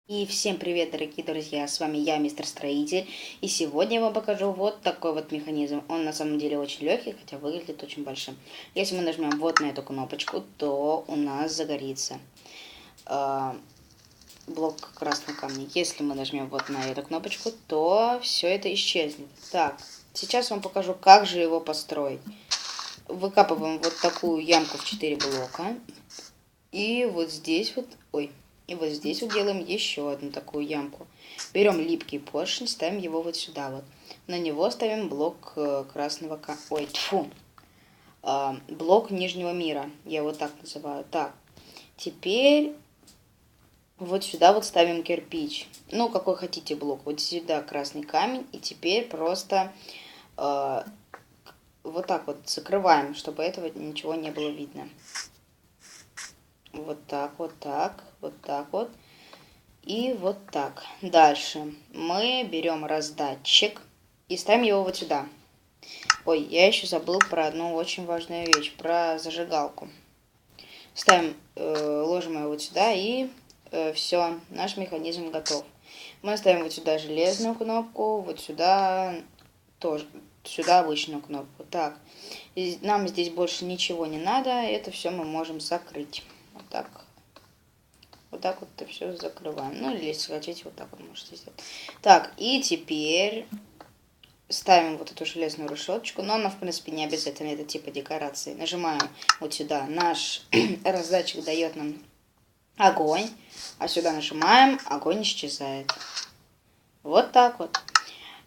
И всем привет, дорогие друзья, с вами я, мистер Строитель, и сегодня я вам покажу вот такой вот механизм. Он на самом деле очень легкий, хотя выглядит очень большим. Если мы нажмем вот на эту кнопочку, то у нас загорится блок красного камня. Если мы нажмем вот на эту кнопочку, то все это исчезнет. Так, сейчас вам покажу, как же его построить. Выкапываем вот такую ямку в 4 блока. И вот здесь вот, и вот здесь вот делаем еще одну такую ямку. Берем липкий поршень, ставим его вот сюда вот. На него ставим блок красного, блок нижнего мира. Я его так называю. Так, теперь вот сюда вот ставим кирпич. Ну, какой хотите блок. Вот сюда красный камень. И теперь просто вот так вот закрываем, чтобы этого ничего не было видно. Вот так, вот так, вот так вот. И вот так. Дальше мы берем раздатчик и ставим его вот сюда. Ой, я еще забыл про одну очень важную вещь, про зажигалку. Ставим, ложим его вот сюда, и все, наш механизм готов. Мы ставим вот сюда железную кнопку, вот сюда тоже, сюда обычную кнопку. Так, и нам здесь больше ничего не надо, это все мы можем закрыть. Вот так. Вот так вот это все закрываем. Ну, или если хотите, вот так вот можете сделать. Так, и теперь ставим вот эту железную решеточку. Но она, в принципе, не обязательно. Это типа декорации. Нажимаем вот сюда. Наш раздатчик дает нам огонь. А сюда нажимаем, огонь исчезает. Вот так вот.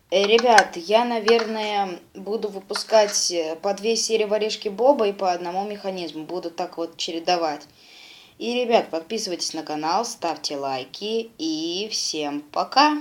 Ребят, я, наверное, буду выпускать по 2 серии варежки Боба и по одному механизму. Буду так вот чередовать. И, ребят, подписывайтесь на канал, ставьте лайки и всем пока!